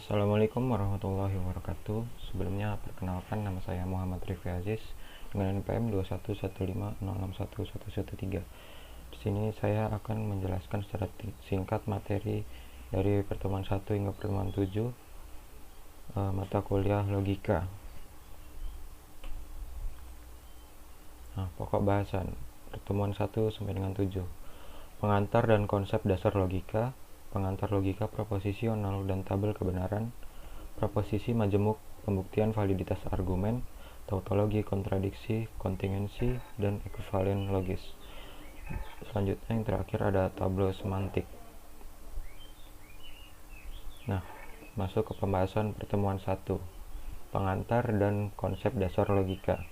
Assalamualaikum warahmatullahi wabarakatuh. Sebelumnya perkenalkan, nama saya Muhammad Rifki Aziz dengan NPM 2115061113. Di sini saya akan menjelaskan secara singkat materi dari pertemuan 1 hingga pertemuan 7 mata kuliah logika. Pokok bahasan pertemuan 1 sampai dengan 7. Pengantar dan konsep dasar logika, pengantar logika proposisional dan tabel kebenaran, proposisi majemuk, pembuktian validitas argumen, tautologi kontradiksi, kontingensi, dan ekuivalen logis. Selanjutnya yang terakhir ada tableau semantik. Masuk ke pembahasan pertemuan 1, pengantar dan konsep dasar logika.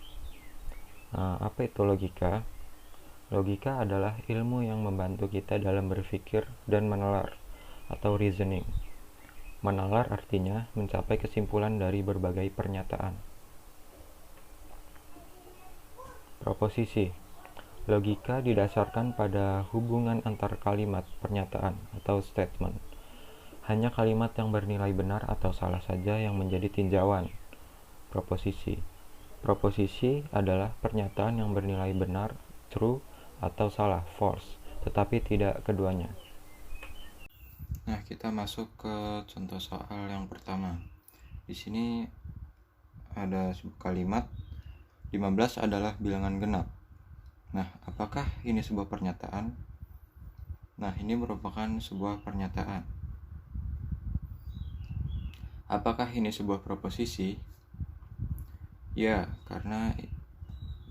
Apa itu logika? Logika adalah ilmu yang membantu kita dalam berpikir dan menalar atau reasoning. Menalar artinya mencapai kesimpulan dari berbagai pernyataan. Proposisi. Logika didasarkan pada hubungan antar kalimat pernyataan atau statement. Hanya kalimat yang bernilai benar atau salah saja yang menjadi tinjauan. Proposisi. Proposisi adalah pernyataan yang bernilai benar, true, atau salah, false, tetapi tidak keduanya. Kita masuk ke contoh soal yang pertama. Di sini ada sebuah kalimat 15 adalah bilangan genap. Apakah ini sebuah pernyataan? Ini merupakan sebuah pernyataan. Apakah ini sebuah proposisi? Ya, karena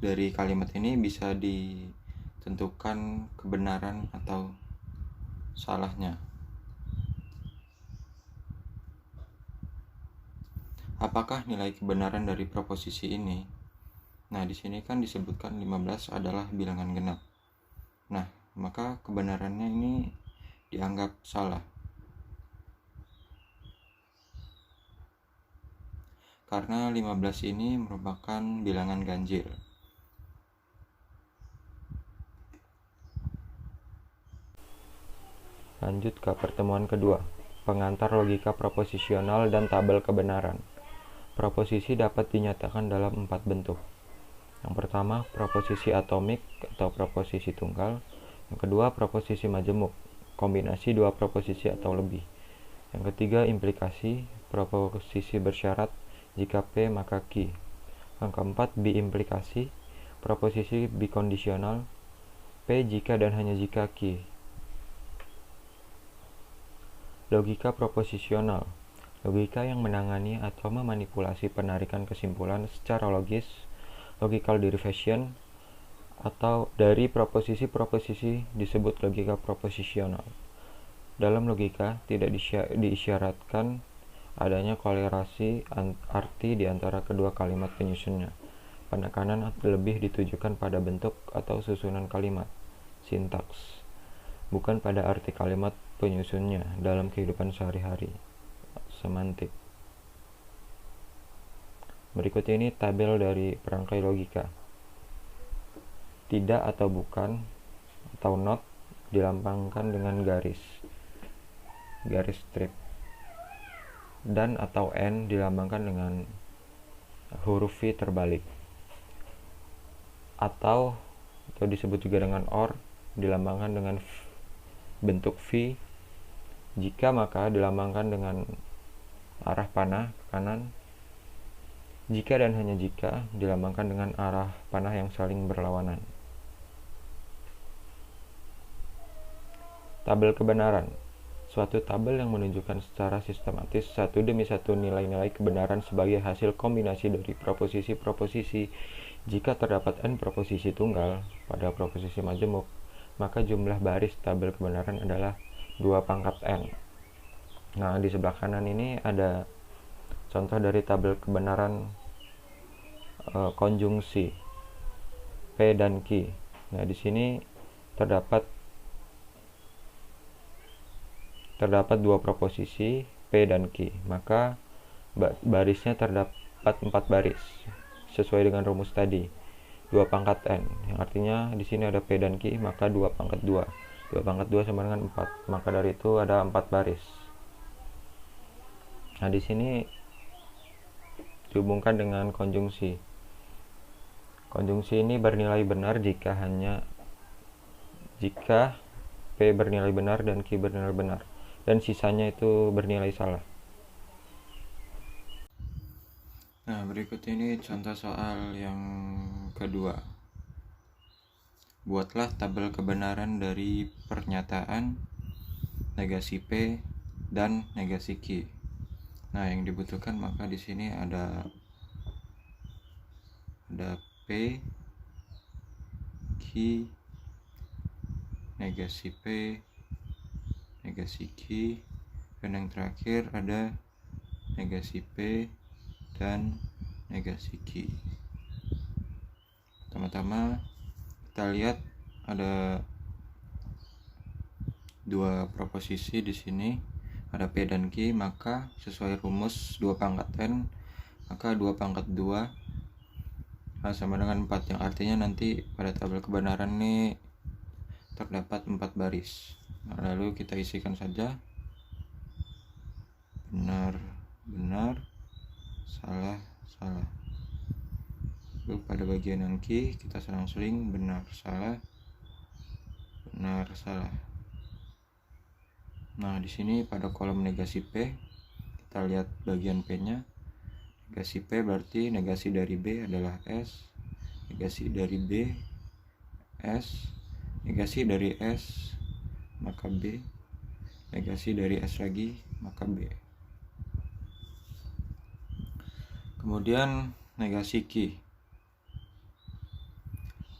dari kalimat ini bisa ditentukan kebenaran atau salahnya. Apakah nilai kebenaran dari proposisi ini? Di sini kan disebutkan 15 adalah bilangan genap. Maka kebenarannya ini dianggap salah. Karena 15 ini merupakan bilangan ganjil. Lanjut ke pertemuan kedua, pengantar logika proposisional dan tabel kebenaran. Proposisi dapat dinyatakan dalam 4 bentuk. Yang pertama, proposisi atomik atau proposisi tunggal. Yang kedua, proposisi majemuk, kombinasi dua proposisi atau lebih. Yang ketiga, implikasi, proposisi bersyarat, jika P maka Q. Yang keempat, biimplikasi, proposisi bikondisional, P jika dan hanya jika Q. Logika proposisional, logika yang menangani atau memanipulasi penarikan kesimpulan secara logis, logical derivation, atau dari proposisi-proposisi disebut logika proposisional. Dalam logika tidak diisyaratkan adanya kolerasi arti di antara kedua kalimat penyusunnya. Penekanan lebih ditujukan pada bentuk atau susunan kalimat, sintaks, bukan pada arti kalimat penyusunnya dalam kehidupan sehari-hari, semantik. Berikut ini tabel dari perangkai logika. Tidak atau bukan atau not dilambangkan dengan garis strip. Dan atau n dilambangkan dengan huruf V terbalik. Atau disebut juga dengan or dilambangkan dengan bentuk V. Jika maka dilambangkan dengan arah panah ke kanan. Jika dan hanya jika dilambangkan dengan arah panah yang saling berlawanan. Tabel kebenaran, suatu tabel yang menunjukkan secara sistematis satu demi satu nilai-nilai kebenaran sebagai hasil kombinasi dari proposisi-proposisi. Jika terdapat n proposisi tunggal pada proposisi majemuk, maka jumlah baris tabel kebenaran adalah 2/n. Di sebelah kanan ini ada contoh dari tabel kebenaran konjungsi P dan Q. Di sini terdapat dua proposisi P dan Q, maka barisnya terdapat 4 baris sesuai dengan rumus tadi 2/n, yang artinya di sini ada P dan Q, maka 2/2. 2/2 sama dengan 4, maka dari itu ada 4 baris. Nah, di sini dihubungkan dengan konjungsi. Konjungsi ini bernilai benar jika P bernilai benar dan Q bernilai benar, dan sisanya itu bernilai salah. Nah, berikut ini contoh soal yang kedua. Buatlah tabel kebenaran dari pernyataan negasi P dan negasi Q. Nah, yang dibutuhkan maka di sini ada P, Q, negasi P, negasi Q, dan yang terakhir ada negasi P dan negasi Q. Pertama-tama kita lihat ada dua proposisi di sini, ada P dan Q, maka sesuai rumus 2 pangkat N, maka 2 pangkat 2 sama dengan 4, yang artinya nanti pada tabel kebenaran ini terdapat 4 baris. Nah, lalu kita isikan saja benar, benar, salah, salah. Lalu pada bagian yang Q kita selang-seling benar, salah, benar, salah. Nah, di sini pada kolom negasi P kita lihat bagian P-nya. Negasi P berarti negasi dari B adalah S, negasi dari B S, negasi dari S maka B, negasi dari S lagi maka B. Kemudian negasi Q.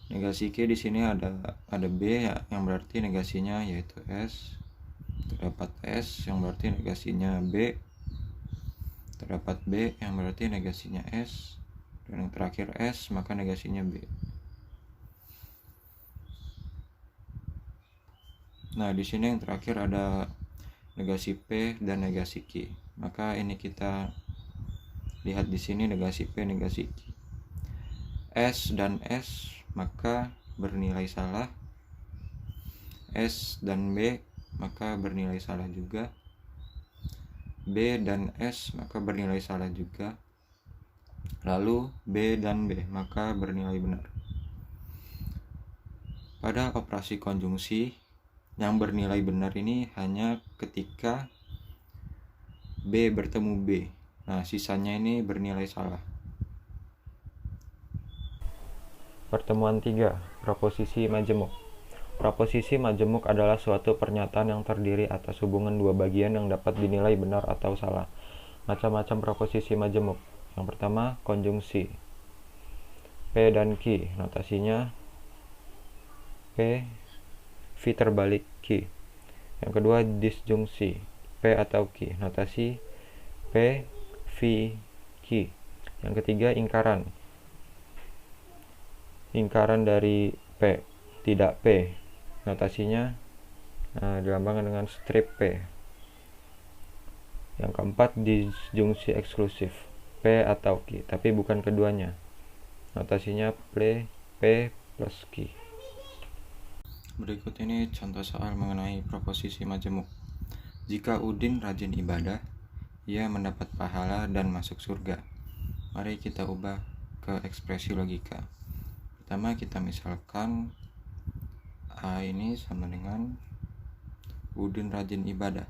Negasi Q di sini ada B ya, yang berarti negasinya yaitu S. Terdapat S yang berarti negasinya B. Terdapat B yang berarti negasinya S. Dan yang terakhir S maka negasinya B. Nah, di sini yang terakhir ada negasi P dan negasi Q. Maka ini kita lihat di sini negasi P, negasi Q. S dan S maka bernilai salah. S dan B maka bernilai salah juga. B dan S maka bernilai salah juga. Lalu B dan B maka bernilai benar. Pada operasi konjungsi, yang bernilai benar ini hanya ketika B bertemu B. Nah, sisanya ini bernilai salah. Pertemuan 3, proposisi majemuk. Proposisi majemuk adalah suatu pernyataan yang terdiri atas hubungan dua bagian yang dapat dinilai benar atau salah. Macam-macam proposisi majemuk. Yang pertama, konjungsi. P dan Q, notasinya P, V terbalik Q. Yang kedua, disjungsi. P atau Q, notasi P, V, Q. Yang ketiga, ingkaran. Ingkaran dari P, tidak P. Notasinya dilambangkan dengan strip P. Yang keempat, disjungsi eksklusif. P atau Q, tapi bukan keduanya. Notasinya P plus Q. Berikut ini contoh soal mengenai proposisi majemuk. Jika Udin rajin ibadah, ia mendapat pahala dan masuk surga. Mari kita ubah ke ekspresi logika. Pertama, kita misalkan A ini sama dengan Udin rajin ibadah.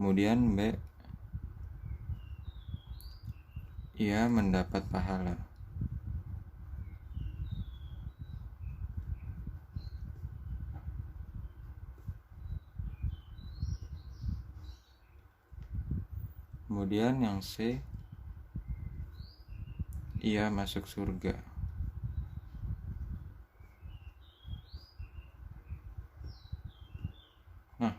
Kemudian B, ia mendapat pahala. Kemudian yang C, ia masuk surga. Nah,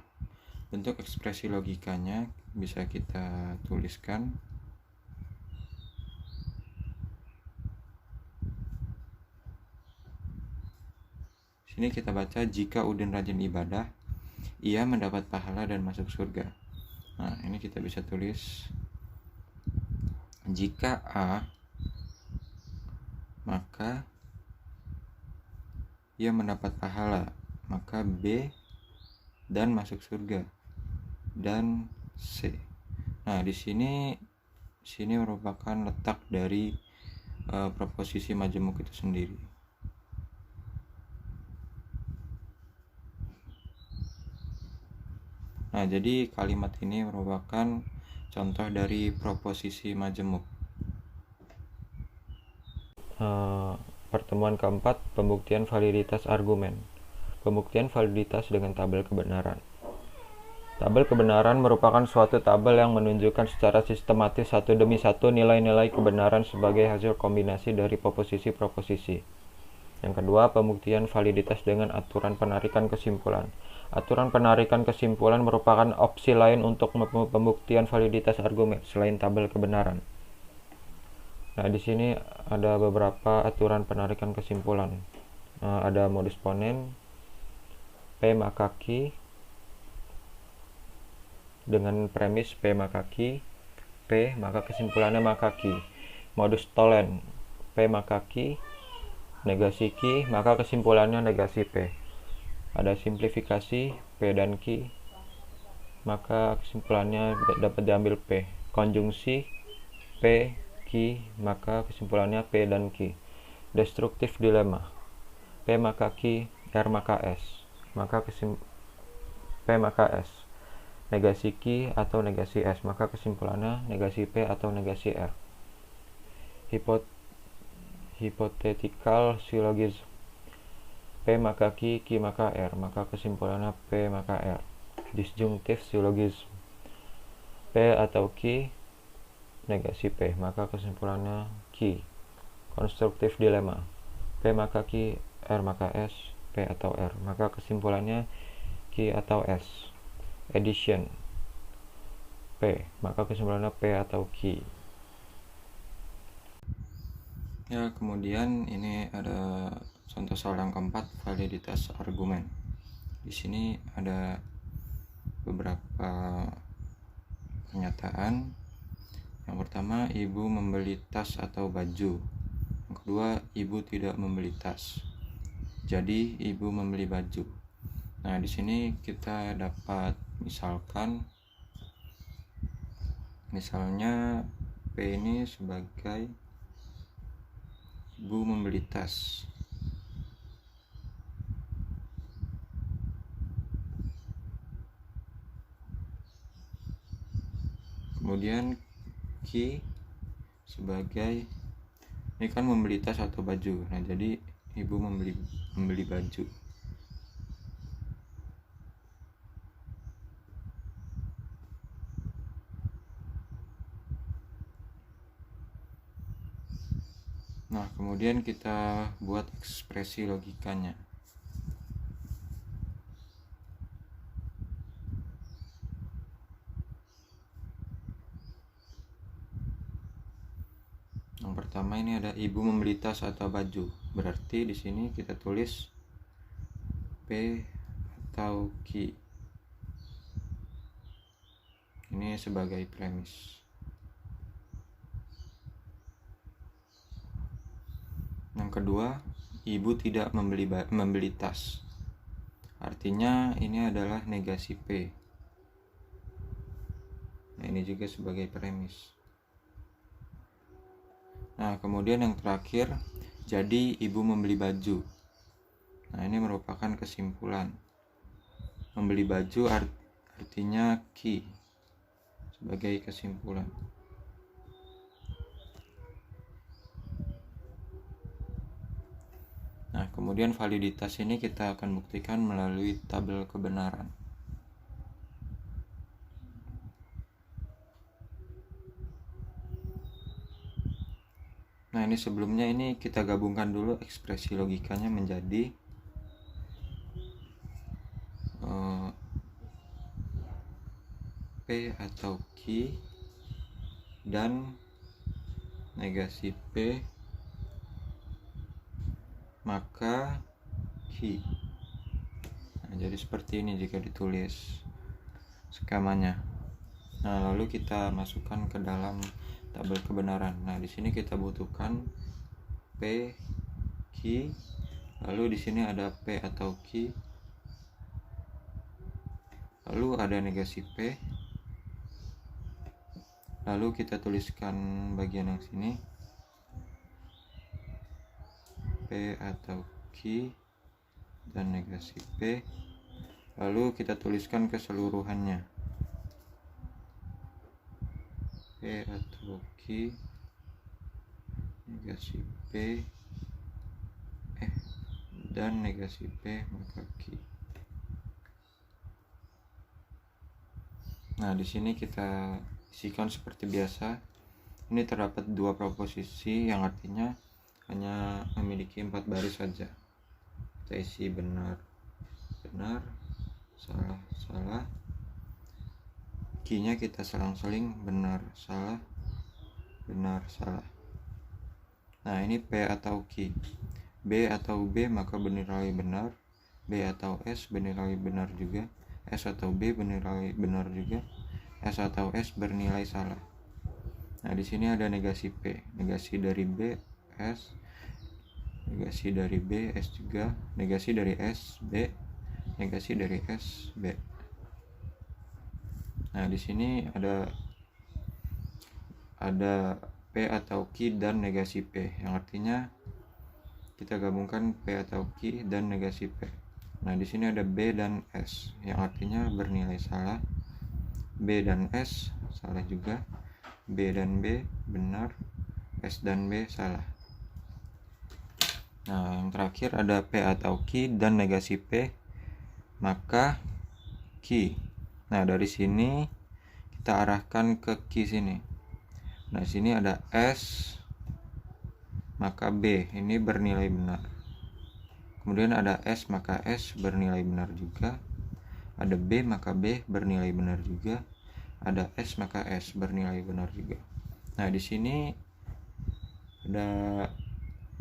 bentuk ekspresi logikanya bisa kita tuliskan. Sini kita baca, jika Udin rajin ibadah, ia mendapat pahala dan masuk surga. Nah, ini kita bisa tulis, jika A, maka ia mendapat pahala, maka B dan masuk surga, dan C. Nah, di sini merupakan letak dari proposisi majemuk itu sendiri. Nah, jadi kalimat ini merupakan contoh dari proposisi majemuk. Pertemuan keempat, pembuktian validitas argumen. Pembuktian validitas dengan tabel kebenaran. Tabel kebenaran merupakan suatu tabel yang menunjukkan secara sistematis satu demi satu nilai-nilai kebenaran sebagai hasil kombinasi dari proposisi-proposisi. Yang kedua, pembuktian validitas dengan aturan penarikan kesimpulan. Aturan penarikan kesimpulan merupakan opsi lain untuk pembuktian validitas argumen selain tabel kebenaran. Nah, di sini ada beberapa aturan penarikan kesimpulan. Ada modus ponens, P maka Q, dengan premis P maka Q, P maka kesimpulannya maka Q. Modus tollens, P maka Q, negasi Q, maka kesimpulannya negasi P. Ada simplifikasi P dan Q, maka kesimpulannya dapat diambil P. Konjungsi P, Q, maka kesimpulannya P dan Q. Destruktif dilema, P maka Q, R maka S, maka P maka S. Negasi Q atau negasi S, maka kesimpulannya negasi P atau negasi R. Hypothetical syllogism, P maka Q, Q maka R, maka kesimpulannya P maka R. Disjunctive syllogism, P atau Q, negasi P, maka kesimpulannya Q. Konstruktif dilema, P maka Q, R maka S, P atau R, maka kesimpulannya Q atau S. Addition, P, maka kesimpulannya P atau Q. Ya, kemudian ini ada contoh soal yang keempat, validitas argumen. Di sini ada beberapa pernyataan. Yang pertama, ibu membeli tas atau baju. Yang kedua, ibu tidak membeli tas. Jadi, ibu membeli baju. Nah, di sini kita dapat misalnya P ini sebagai ibu membeli tas. Kemudian Q sebagai, ini kan membeli tas atau baju. Nah, jadi ibu membeli baju. Nah, kemudian kita buat ekspresi logikanya. Yang pertama ini ada ibu membeli tas atau baju. Berarti di sini kita tulis P atau Q. Ini sebagai premis. Yang kedua, ibu tidak membeli tas. Artinya ini adalah negasi P. Nah, ini juga sebagai premis. Nah, kemudian yang terakhir, jadi ibu membeli baju. Nah, ini merupakan kesimpulan. Membeli baju artinya Q sebagai kesimpulan. Nah, kemudian validitas ini kita akan buktikan melalui tabel kebenaran. Nah, ini sebelumnya ini kita gabungkan dulu ekspresi logikanya menjadi P atau Q dan negasi P maka Q. Nah, jadi seperti ini jika ditulis skemanya. Nah, lalu kita masukkan ke dalam tabel kebenaran. Nah, di sini kita butuhkan P, Q, Lalu di sini ada P atau Q. Lalu ada negasi P. Lalu kita tuliskan bagian yang sini, P atau Q dan negasi P. Lalu kita tuliskan keseluruhannya, P atau Q, negasi P, dan negasi P maka Q. Nah, di sini kita isikan seperti biasa. Ini terdapat dua proposisi yang artinya hanya memiliki 4 baris saja. Kita isi benar, benar, salah, salah. Q-nya kita selang-seling benar, salah, benar, salah. Nah, ini P atau Q. B atau B maka bernilai benar, B atau S bernilai benar juga, S atau B bernilai benar juga, S atau S bernilai salah. Nah, di sini ada negasi P, negasi dari B, S, negasi dari B, S juga, negasi dari S, B, negasi dari S, B. Nah, di sini ada P atau Q dan negasi P, yang artinya kita gabungkan P atau Q dan negasi P. Nah, di sini ada B dan S, yang artinya bernilai salah. B dan S salah juga, B dan B benar, S dan B salah. Nah, yang terakhir ada P atau Q dan negasi P maka Q. Nah, dari sini kita arahkan ke Q sini. Nah, sini ada S maka B, ini bernilai benar. Kemudian ada S maka S bernilai benar juga. Ada B maka B bernilai benar juga. Ada S maka S bernilai benar juga. Nah, di sini ada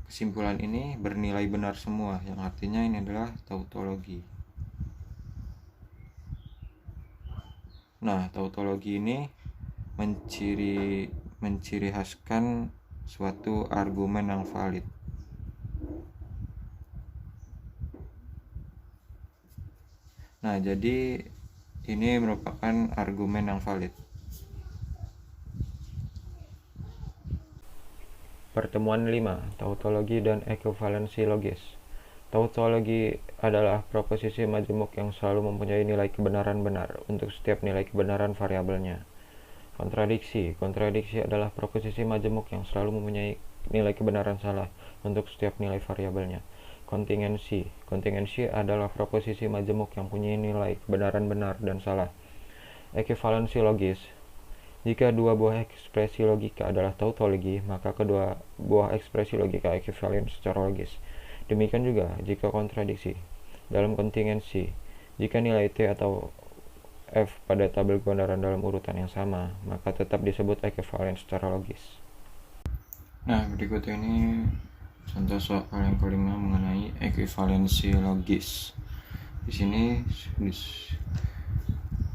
kesimpulan ini bernilai benar semua, yang artinya ini adalah tautologi. Nah, tautologi ini menciri khaskan suatu argumen yang valid. Nah, jadi ini merupakan argumen yang valid. Pertemuan 5, tautologi dan ekuivalensi logis. Tautologi adalah proposisi majemuk yang selalu mempunyai nilai kebenaran benar untuk setiap nilai kebenaran variabelnya. Kontradiksi adalah proposisi majemuk yang selalu mempunyai nilai kebenaran salah untuk setiap nilai variabelnya. Kontingensi adalah proposisi majemuk yang punya nilai kebenaran benar dan salah. Ekuivalensi logis. Jika dua buah ekspresi logika adalah tautologi, maka kedua buah ekspresi logika ekuivalen secara logis. Demikian juga jika kontradiksi. Dalam kontingensi, jika nilai T atau F pada tabel kebenaran dalam urutan yang sama, maka tetap disebut ekuivalen secara logis. Nah, berikut ini contoh soal yang kelima mengenai ekuivalensi logis. Di sini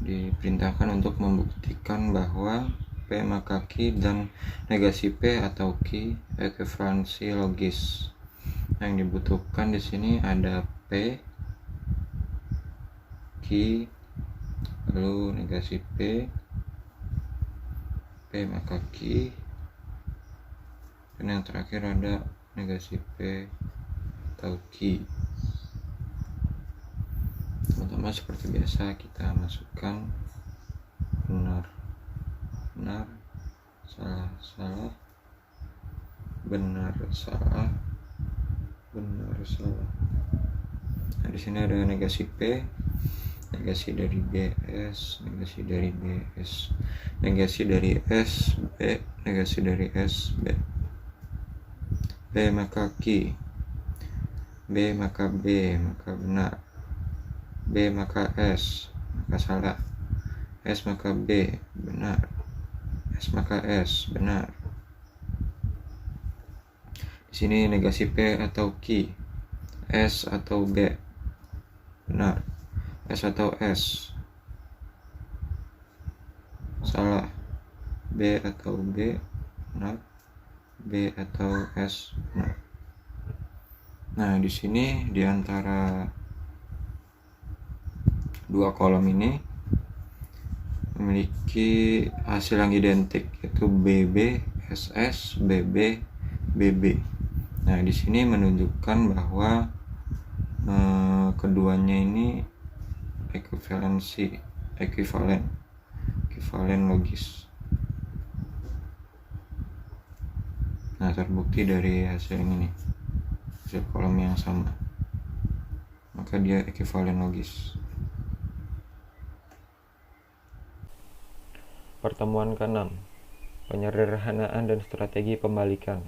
diperintahkan untuk membuktikan bahwa P maka Q dan negasi P atau Q ekuivalensi logis. Yang dibutuhkan di sini ada P, Q, lalu negasi P maka Q, dan yang terakhir ada negasi P atau Q. Pertama, seperti biasa kita masukkan benar, salah, benar, salah. Nah, di sini ada negasi P, negasi dari BS, negasi dari BS, negasi dari S, B, negasi dari S, B. P maka Q, B maka B, maka benar. B maka S, maka salah. S maka B, benar. S maka S, benar. Di sini negasi P atau Q, S atau B, benar. S atau S, salah. B atau B, benar. B atau S, benar. Nah, di sini di antara dua kolom ini memiliki hasil yang identik, yaitu BB, SS, BB, BB. Nah, di sini menunjukkan bahwa keduanya ini ekuivalen logis. Nah, terbukti dari hasil ini, hasil kolom yang sama, maka dia ekuivalen logis. Pertemuan ke-6, penyederhanaan dan strategi pembalikan.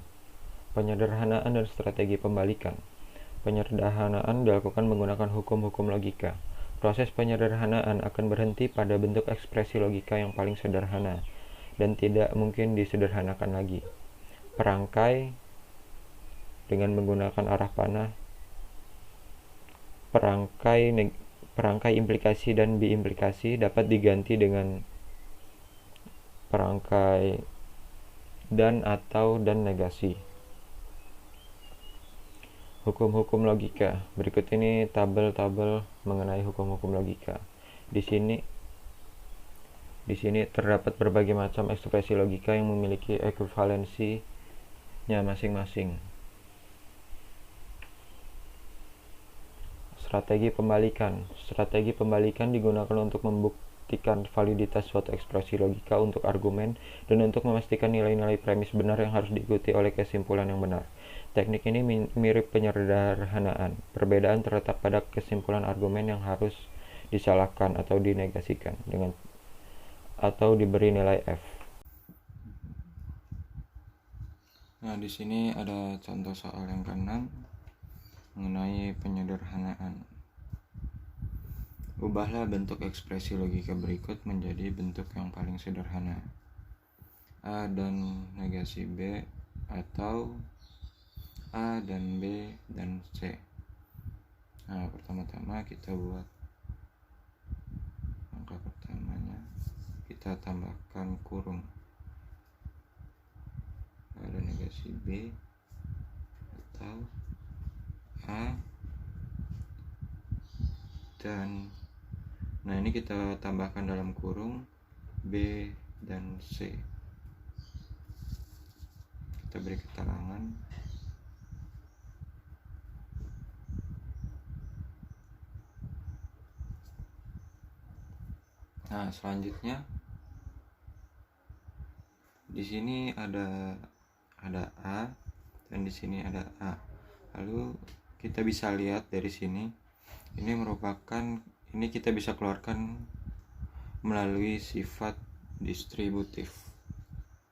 Penyederhanaan dan strategi pembalikan. Penyederhanaan dilakukan menggunakan hukum-hukum logika. Proses penyederhanaan akan berhenti pada bentuk ekspresi logika yang paling sederhana dan tidak mungkin disederhanakan lagi. Perangkai dengan menggunakan arah panah, perangkai implikasi dan biimplikasi dapat diganti dengan perangkai dan atau dan negasi. Hukum-hukum logika. Berikut ini tabel-tabel mengenai hukum-hukum logika. Di sini terdapat berbagai macam ekspresi logika yang memiliki ekuivalensinya masing-masing. Strategi pembalikan. Strategi pembalikan digunakan untuk membuktikan validitas suatu ekspresi logika untuk argumen dan untuk memastikan nilai-nilai premis benar yang harus diikuti oleh kesimpulan yang benar. Teknik ini mirip penyederhanaan. Perbedaan terletak pada kesimpulan argumen yang harus disalahkan atau dinegasikan dengan atau diberi nilai F. Nah, di sini ada contoh soal yang ke-6 mengenai penyederhanaan. Ubahlah bentuk ekspresi logika berikut menjadi bentuk yang paling sederhana. A dan negasi B atau A dan B dan C. Nah, pertama-tama kita buat angka pertamanya, kita tambahkan kurung. A dan negasi B atau A dan, nah ini kita tambahkan dalam kurung B dan C. Kita beri keterangan. Nah, selanjutnya di sini ada A dan di sini ada A. Lalu kita bisa lihat dari sini, ini kita bisa keluarkan melalui sifat distributif.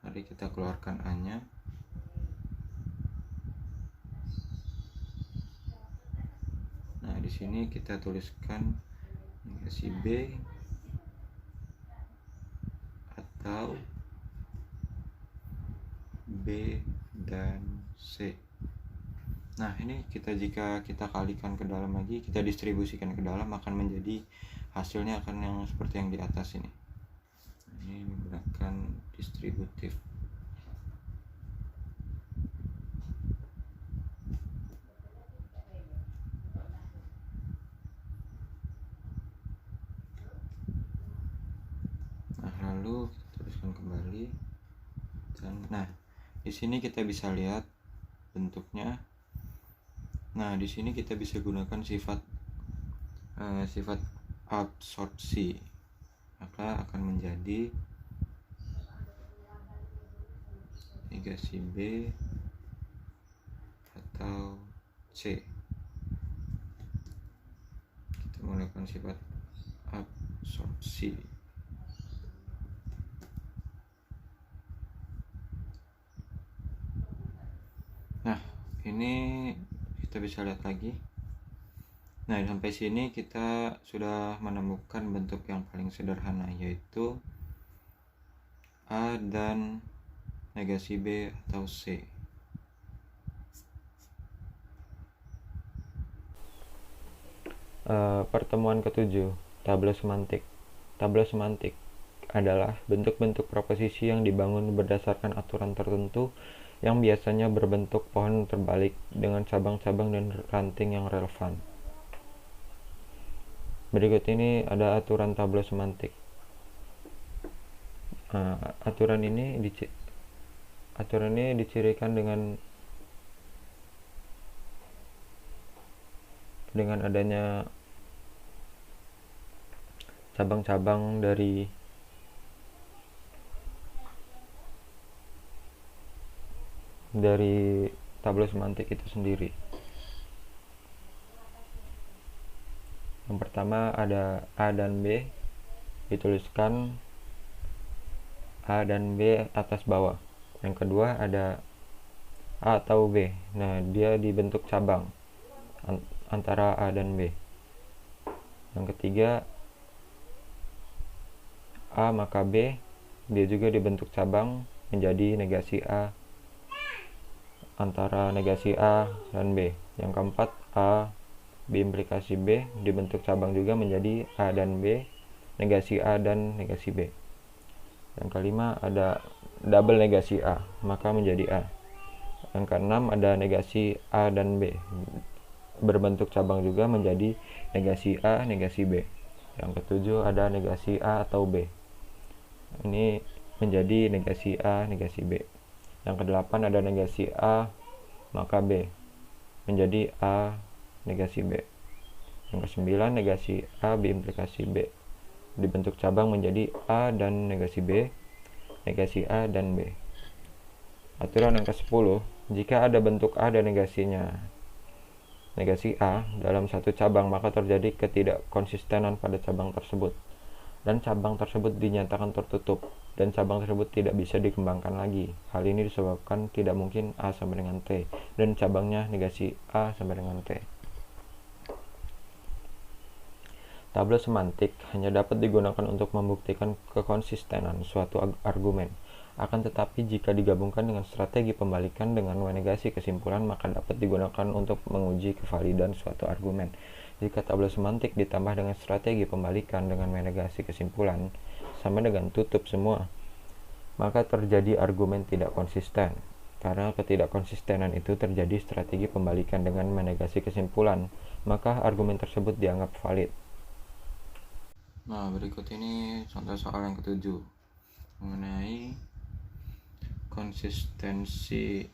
Mari kita keluarkan A-nya. Nah, di sini kita tuliskan negasi B atau B dan C. Nah, ini jika kita kalikan ke dalam lagi, kita distribusikan ke dalam, akan menjadi hasilnya akan yang seperti yang di atas ini. Ini menggunakan distributif. Nah, lalu kita tuliskan kembali. Dan nah, di sini kita bisa lihat bentuknya. Nah, di sini kita bisa gunakan sifat absorpsi, maka akan menjadi negasi B atau C. Kita menggunakan sifat absorpsi. Nah, ini kita bisa lihat lagi. Nah, sampai sini kita sudah menemukan bentuk yang paling sederhana, yaitu A dan negasi B atau C. Pertemuan ke-7, tabel semantik. Tabel semantik adalah bentuk-bentuk proposisi yang dibangun berdasarkan aturan tertentu yang biasanya berbentuk pohon terbalik dengan cabang-cabang dan ranting yang relevan. Berikut ini ada aturan tabel semantik. Aturan ini dicirikan dengan adanya cabang-cabang dari tabel semantik itu sendiri. Yang pertama ada A dan B, dituliskan A dan B atas bawah. Yang kedua ada A atau B. Nah, dia dibentuk cabang antara A dan B. Yang ketiga A maka B, dia juga dibentuk cabang menjadi negasi A antara negasi A dan B. Yang keempat A B implikasi B dibentuk cabang juga menjadi A dan B, negasi A dan negasi B. Yang kelima ada double negasi A, maka menjadi A. Yang keenam ada negasi A dan B, berbentuk cabang juga menjadi negasi A, negasi B. Yang ketujuh ada negasi A atau B, ini menjadi negasi A, negasi B. Yang kedelapan ada negasi A maka B, menjadi A, negasi B. Yang kesembilan negasi A B implikasi B, dibentuk cabang menjadi A dan negasi B, negasi A dan B. Aturan yang ke-10, jika ada bentuk A dan negasinya negasi A dalam satu cabang, maka terjadi ketidakkonsistenan pada cabang tersebut, dan cabang tersebut dinyatakan tertutup, dan cabang tersebut tidak bisa dikembangkan lagi. Hal ini disebabkan tidak mungkin A sama dengan T, dan cabangnya negasi A sama dengan T. Tabel semantik hanya dapat digunakan untuk membuktikan kekonsistenan suatu argumen. Akan tetapi jika digabungkan dengan strategi pembalikan dengan menegasi kesimpulan, maka dapat digunakan untuk menguji kevalidan suatu argumen. Jika tabel semantik ditambah dengan strategi pembalikan dengan menegasi kesimpulan sama dengan tutup semua, maka terjadi argumen tidak konsisten. Karena ketidakkonsistenan itu terjadi strategi pembalikan dengan menegasi kesimpulan, maka argumen tersebut dianggap valid. Nah, berikut ini contoh soal yang ke-7 mengenai konsistensi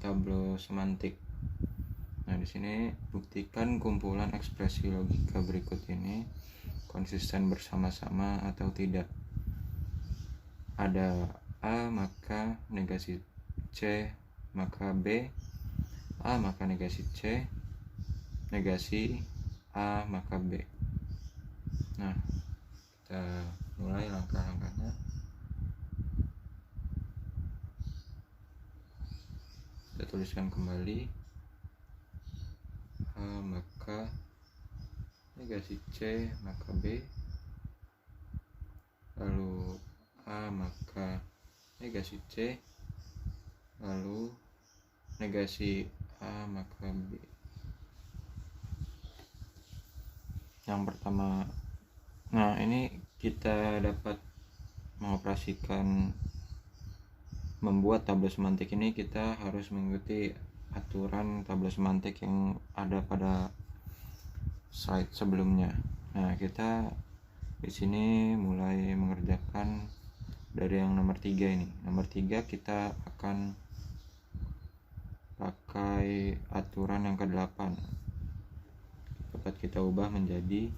tabel semantik. Nah, di sini buktikan kumpulan ekspresi logika berikut ini konsisten bersama-sama atau tidak. Ada A maka negasi C maka B, A maka negasi C, negasi A maka B. Nah, kita mulai langkah-langkahnya. Kita tuliskan kembali A maka negasi C maka B, lalu A maka negasi C, lalu negasi A maka B. Yang pertama, nah ini kita dapat mengoperasikan membuat tabel semantik ini, kita harus mengikuti aturan tabel semantik yang ada pada slide sebelumnya. Nah, kita di sini mulai mengerjakan dari yang nomor 3 ini. Nomor 3 kita akan pakai aturan yang ke-8. Dapat kita ubah menjadi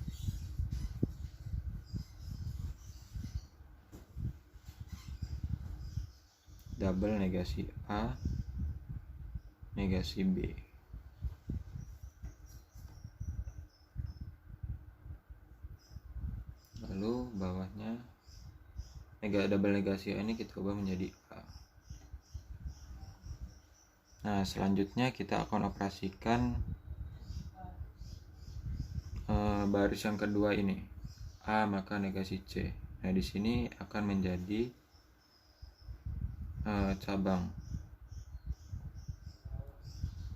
double negasi A, negasi B. Lalu bawahnya double negasi A ini kita ubah menjadi A. Nah, selanjutnya kita akan operasikan baris yang kedua ini, A maka negasi C. Nah, di sini akan menjadi cabang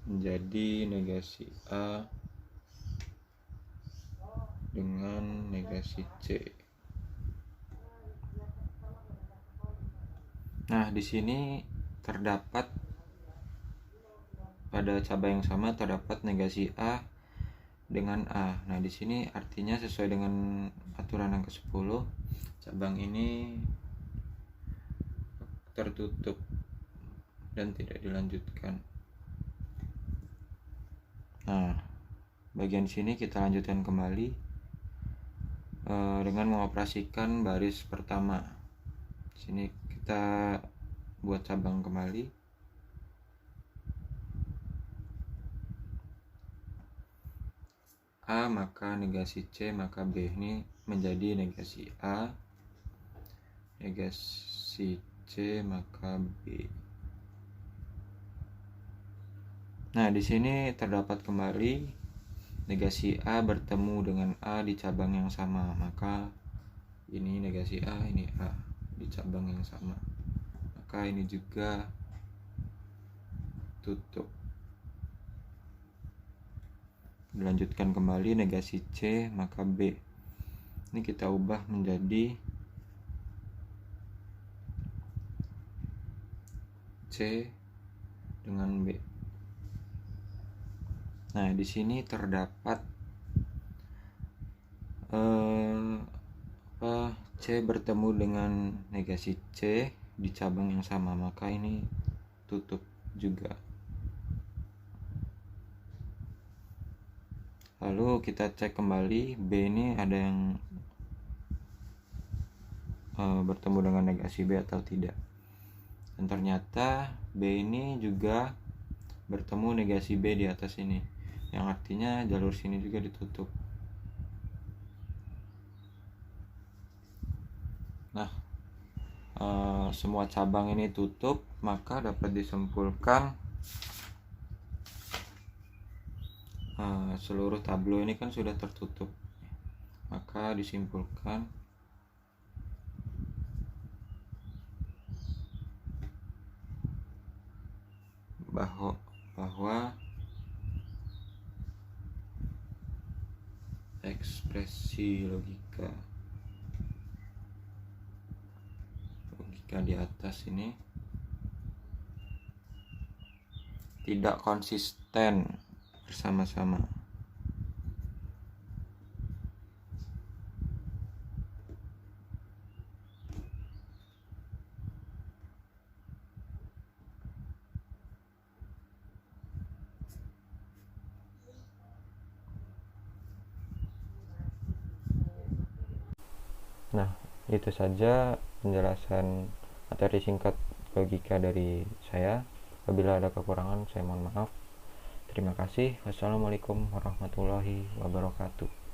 menjadi negasi A dengan negasi C. Nah, di sini pada cabang yang sama terdapat negasi A dengan A. Nah, di sini artinya sesuai dengan aturan yang ke-10, cabang ini tertutup dan tidak dilanjutkan. Nah, bagian sini kita lanjutkan kembali dengan mengoperasikan baris pertama. Sini kita buat cabang kembali. A maka negasi C maka B, ini menjadi negasi A, negasi C maka B. Nah, di sini terdapat kembali negasi A bertemu dengan A di cabang yang sama, maka ini negasi A, ini A di cabang yang sama, maka ini juga tutup. Dilanjutkan kembali negasi C maka B, ini kita ubah menjadi C dengan B. Nah, di sini terdapat C bertemu dengan negasi C di cabang yang sama, maka ini tutup juga. Lalu kita cek kembali B ini ada yang bertemu dengan negasi B atau tidak. Dan ternyata B ini juga bertemu negasi B di atas ini, yang artinya jalur sini juga ditutup. Nah, semua cabang ini tutup, maka dapat disimpulkan seluruh tablo ini kan sudah tertutup, maka disimpulkan bahwa ekspresi logika di atas ini tidak konsisten bersama-sama. Nah, itu saja penjelasan materi singkat logika dari saya. Apabila ada kekurangan, saya mohon maaf. Terima kasih. Wassalamualaikum warahmatullahi wabarakatuh.